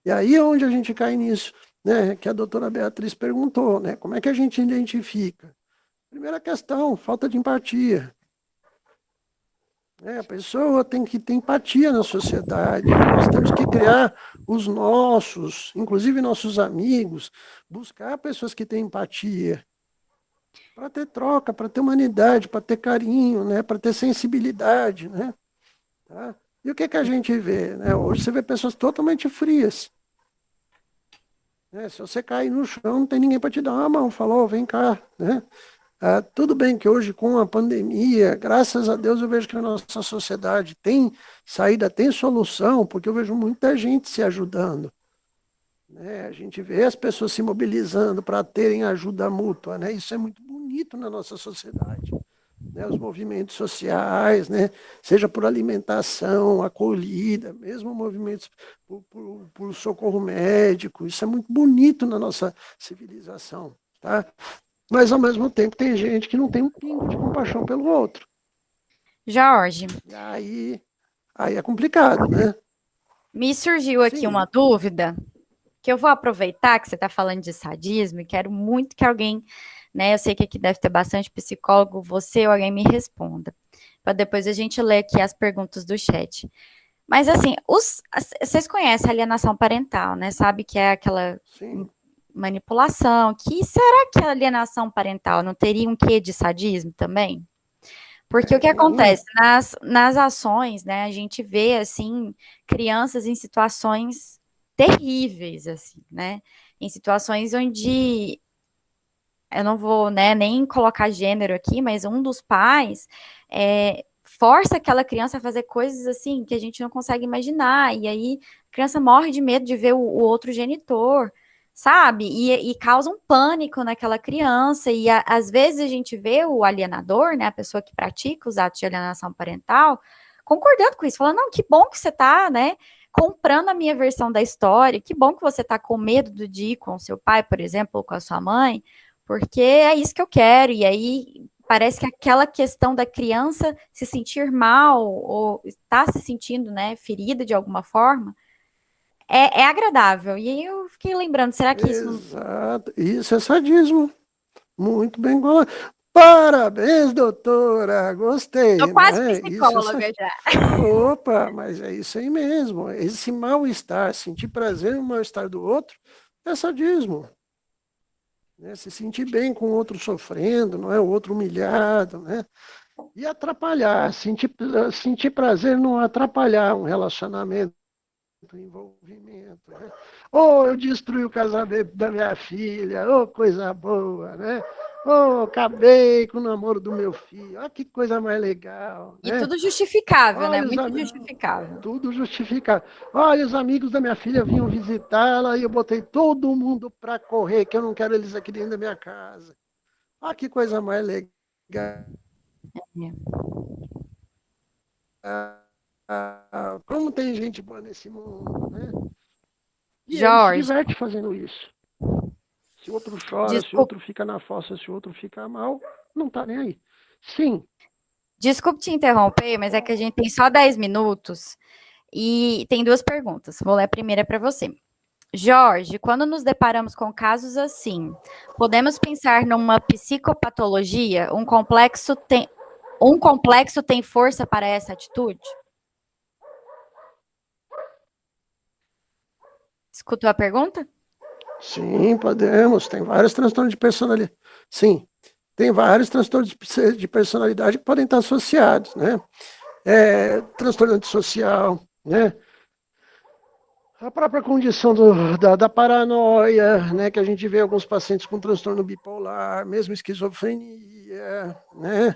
E aí é onde a gente cai nisso, né, que a doutora Beatriz perguntou, né, como é que a gente identifica? Primeira questão, falta de empatia. A pessoa tem que ter empatia na sociedade. Nós temos que criar os nossos, inclusive nossos amigos, buscar pessoas que têm empatia, para ter troca, para ter humanidade, para ter carinho, né, para ter sensibilidade, né? Tá? E o que que a gente vê? Né? Hoje você vê pessoas totalmente frias. Né? Se você cair no chão, não tem ninguém para te dar uma mão. Falou, vem cá. Né? Tudo bem que hoje, com a pandemia, graças a Deus, eu vejo que a nossa sociedade tem saída, tem solução, porque eu vejo muita gente se ajudando. Né? A gente vê as pessoas se mobilizando para terem ajuda mútua. Né? Isso é muito bonito na nossa sociedade. Né, os movimentos sociais, né, seja por alimentação, acolhida, mesmo movimentos por socorro médico, isso é muito bonito na nossa civilização, tá? Mas, ao mesmo tempo, tem gente que não tem um pingo de compaixão pelo outro. Jorge, E aí é complicado, né? me surgiu aqui Sim. uma dúvida que eu vou aproveitar que você está falando de sadismo e quero muito que alguém, né, eu sei que aqui deve ter bastante psicólogo, você ou alguém me responda, para depois a gente ler aqui as perguntas do chat. Mas assim, vocês conhecem a alienação parental, né? Sabe que é aquela Sim. manipulação. Que será que a alienação parental não teria um quê de sadismo também? Porque o que acontece nas ações, né? A gente vê assim crianças em situações terríveis, assim, né? Em situações onde eu não vou, né, nem colocar gênero aqui, mas um dos pais força aquela criança a fazer coisas assim que a gente não consegue imaginar, e aí a criança morre de medo de ver o outro genitor, sabe? E causa um pânico naquela criança, e às vezes a gente vê o alienador, né, a pessoa que pratica os atos de alienação parental, concordando com isso, falando, não, que bom que você tá, né, comprando a minha versão da história. Que bom que você está com medo de ir com o seu pai, por exemplo, ou com a sua mãe, porque é isso que eu quero. E aí parece que aquela questão da criança se sentir mal ou estar se sentindo, né, ferida de alguma forma, é agradável. E aí eu fiquei lembrando, será que isso não... Exato. Isso é sadismo. Muito bem colocado. Parabéns, doutora. Tô Gostei, quase né? Isso é psicóloga já. Opa, mas é isso aí mesmo. Esse mal-estar, sentir prazer no mal-estar do outro, é sadismo. Né? Se sentir bem com o outro sofrendo, não é o outro humilhado, né? E atrapalhar, sentir prazer não atrapalhar um relacionamento, um envolvimento, né? Ou eu destruí o casamento da minha filha, ô coisa boa, né? Ou acabei com o namoro do meu filho, olha que coisa mais legal, E né? tudo justificável, né? Olha os Muito amigos, justificável. tudo justificado. Olha, os amigos da minha filha vinham visitá-la e eu botei todo mundo para correr, que eu não quero eles aqui dentro da minha casa. Olha que coisa mais legal. Como tem gente boa nesse mundo, né? E ele se Jorge, diverte fazendo isso. Se o outro chora, se o desculpa, outro fica na fossa, se o outro fica mal, não tá nem aí. Sim, desculpe te interromper, mas é que a gente tem só 10 minutos e tem duas perguntas. Vou ler a primeira para você. Jorge, quando nos deparamos com casos assim, podemos pensar numa psicopatologia? Um complexo tem força para essa atitude? Escutou a pergunta? sim, podemos. Tem vários transtornos de personalidade. Sim, tem vários transtornos de personalidade que podem estar associados, né? Transtorno antissocial, né? A própria condição da paranoia, né? Que a gente vê alguns pacientes com transtorno bipolar, mesmo esquizofrenia, né?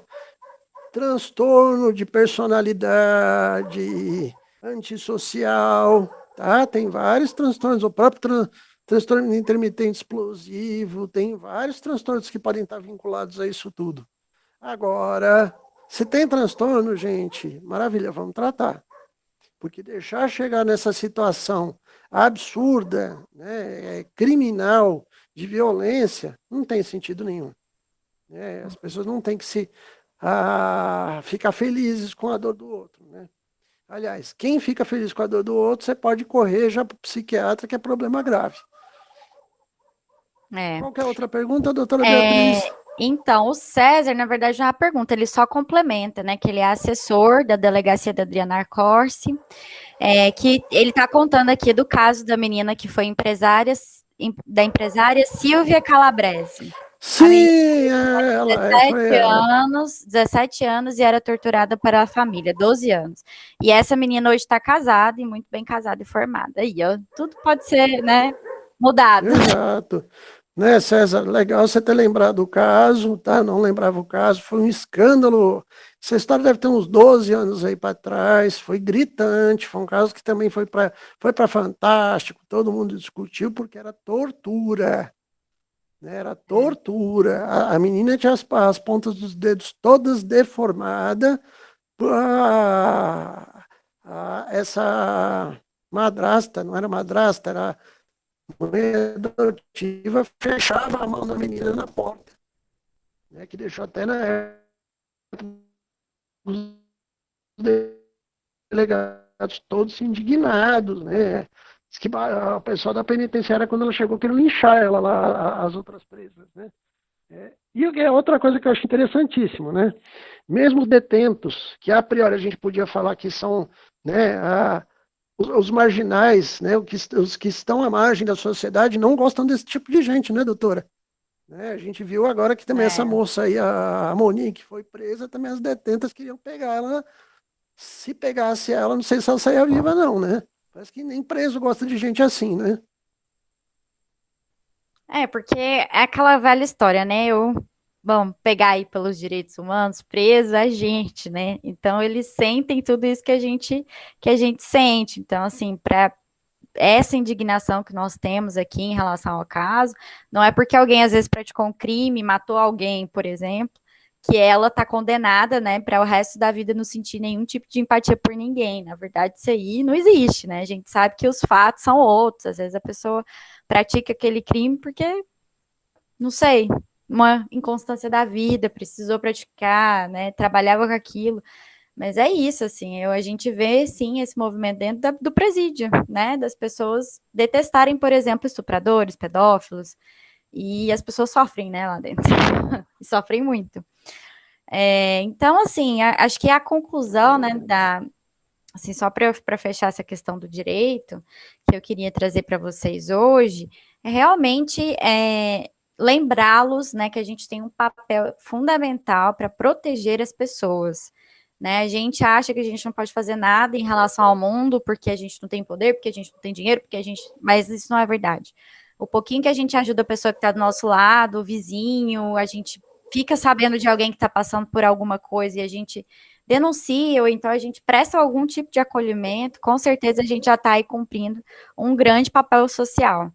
Transtorno de personalidade antissocial, tá? Tem vários transtornos, o próprio transtorno intermitente explosivo, tem vários transtornos que podem estar vinculados a isso tudo. Agora, se tem transtorno, gente, maravilha, vamos tratar. Porque deixar chegar nessa situação absurda, né, criminal, de violência, não tem sentido nenhum. Né? As pessoas não têm que ficar felizes com a dor do outro. Né? Aliás, quem fica feliz com a dor do outro, você pode correr já para o psiquiatra, que é problema grave. É. Qual que é a outra pergunta, doutora Beatriz? Então, o César, na verdade, é uma pergunta, ele só complementa, né? Que ele é assessor da delegacia da Adriana Arcorsi, que ele está contando aqui do caso da menina que foi da empresária Silvia Calabrese. Sim, foi 17 ela. anos, 17 anos e era torturada pela família, 12 anos. E essa menina hoje está casada e muito bem casada e formada. Aí, ó, tudo pode ser, né, mudado. Exato. Né, César, legal você ter lembrado o caso, tá? Não lembrava o caso, foi um escândalo. Essa história deve ter uns 12 anos aí para trás, foi gritante, foi um caso que também foi para Fantástico, todo mundo discutiu porque era tortura. Né? Era tortura. A menina tinha as pontas dos dedos todas deformadas. Essa madrasta, não era madrasta, era mãe adotiva, fechava a mão da menina na porta. Né? Que deixou até na época os delegados todos indignados. Né? Diz que o pessoal da penitenciária, quando ela chegou, queria linchar ela lá, as outras presas. Né? E é outra coisa que eu acho interessantíssimo, né? Mesmo detentos, que a priori a gente podia falar que são, né, os marginais, né, os que estão à margem da sociedade, não gostam desse tipo de gente, né, doutora? Né, a gente viu agora que também essa moça aí, a Monique, foi presa, também as detentas queriam pegar ela. Se pegasse ela, não sei se ela saía viva, não, né? Parece que nem preso gosta de gente assim, né? Porque é aquela velha história, né? Vamos pegar aí pelos direitos humanos, preso a gente, né? Então eles sentem tudo isso que a gente sente. Então, assim, para essa indignação que nós temos aqui em relação ao caso, não é porque alguém às vezes praticou um crime, matou alguém, por exemplo, que ela está condenada, né, para o resto da vida não sentir nenhum tipo de empatia por ninguém. Na verdade, isso aí não existe, né? A gente sabe que os fatos são outros. Às vezes a pessoa pratica aquele crime porque, não sei, uma inconstância da vida, precisou praticar, né? Trabalhava com aquilo. Mas é isso, assim, a gente vê, sim, esse movimento dentro do presídio, né? Das pessoas detestarem, por exemplo, estupradores, pedófilos, e as pessoas sofrem, né, lá dentro. E sofrem muito. Então, assim, acho que a conclusão, né, assim, só para fechar essa questão do direito, que eu queria trazer para vocês hoje, é realmente lembrá-los, né, que a gente tem um papel fundamental para proteger as pessoas. Né? A gente acha que a gente não pode fazer nada em relação ao mundo porque a gente não tem poder, porque a gente não tem dinheiro, mas isso não é verdade. O pouquinho que a gente ajuda a pessoa que está do nosso lado, o vizinho, a gente fica sabendo de alguém que está passando por alguma coisa e a gente denuncia, ou então a gente presta algum tipo de acolhimento, com certeza a gente já está aí cumprindo um grande papel social.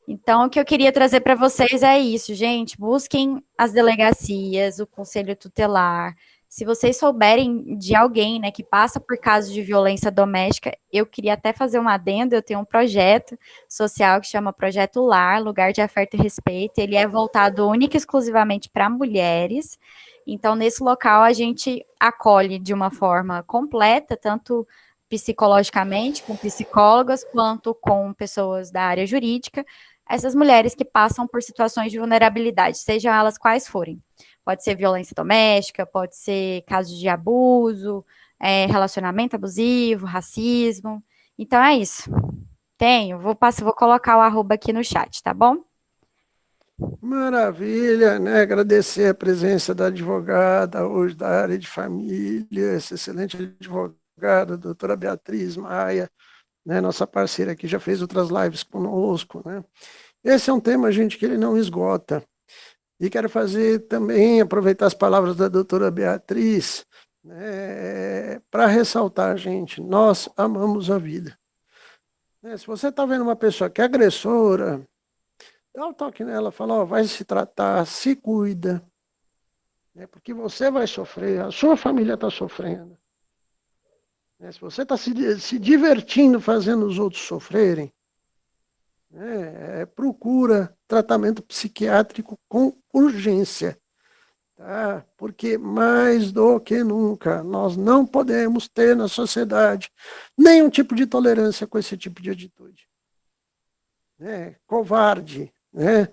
Então, o que eu queria trazer para vocês é isso, gente. Busquem as delegacias, o conselho tutelar. Se vocês souberem de alguém, né, que passa por casos de violência doméstica, eu queria até fazer um adendo. Eu tenho um projeto social que chama Projeto Lar, Lugar de Afeto e Respeito. Ele é voltado única e exclusivamente para mulheres. Então, nesse local, a gente acolhe de uma forma completa, tanto psicologicamente, com psicólogas, quanto com pessoas da área jurídica, essas mulheres que passam por situações de vulnerabilidade, sejam elas quais forem. Pode ser violência doméstica, pode ser casos de abuso, relacionamento abusivo, racismo. Então é isso. Vou colocar o arroba aqui no chat, tá bom? Maravilha, né? Agradecer a presença da advogada hoje da área de família, essa excelente advogada, doutora Beatriz Maia, né? Nossa parceira que já fez outras lives conosco, né? Esse é um tema, gente, que ele não esgota. E quero fazer também, aproveitar as palavras da doutora Beatriz, né, para ressaltar, gente, nós amamos a vida. Né? Se você está vendo uma pessoa que é agressora, dá um toque nela, fala, ó, vai se tratar, se cuida, né, porque você vai sofrer, a sua família está sofrendo. Né? Se você está se divertindo fazendo os outros sofrerem, né, procura tratamento psiquiátrico com urgência. Tá? Porque mais do que nunca nós não podemos ter na sociedade nenhum tipo de tolerância com esse tipo de atitude. Né? Covarde. Né?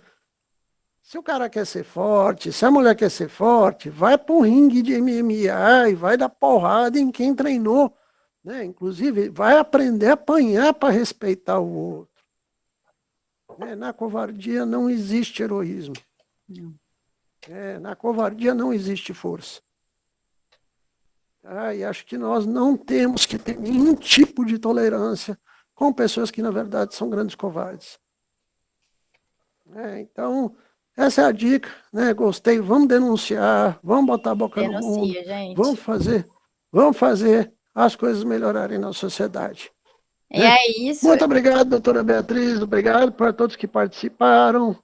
Se o cara quer ser forte, se a mulher quer ser forte, vai para um ringue de MMA e vai dar porrada em quem treinou. Né? Inclusive, vai aprender a apanhar para respeitar o outro. Né? Na covardia não existe heroísmo. Na covardia não existe força. E acho que nós não temos que ter nenhum tipo de tolerância com pessoas que, na verdade, são grandes covardes. Então, essa é a dica. Né? Gostei, vamos denunciar, vamos botar a boca no mundo, gente. Vamos fazer as coisas melhorarem na sociedade. E né? É isso. Muito obrigado, doutora Beatriz, obrigado para todos que participaram.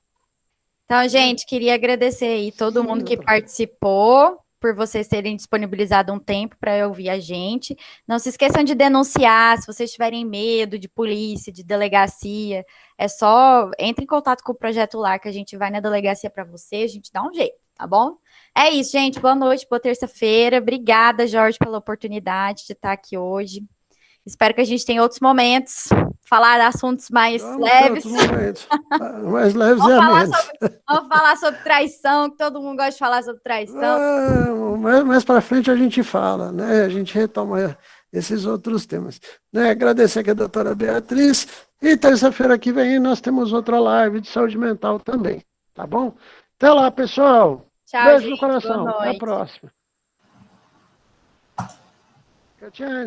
Então, gente, queria agradecer aí todo mundo que participou, por vocês terem disponibilizado um tempo para ouvir a gente. Não se esqueçam de denunciar, se vocês tiverem medo de polícia, de delegacia, é só entre em contato com o Projeto Lar, que a gente vai na delegacia para você, a gente dá um jeito, tá bom? É isso, gente. Boa noite, boa terça-feira. Obrigada, Jorge, pela oportunidade de estar aqui hoje. Espero que a gente tenha outros momentos, falar assuntos mais leves. Mais leves e amenos. Vamos falar sobre traição, que todo mundo gosta de falar sobre traição. Mais para frente a gente fala, né? A gente retoma esses outros temas. Né? Agradecer aqui a doutora Beatriz. E terça-feira que vem nós temos outra live de saúde mental também. Tá bom? Até lá, pessoal. Tchau, beijo gente, no coração. Até a próxima. Tchau.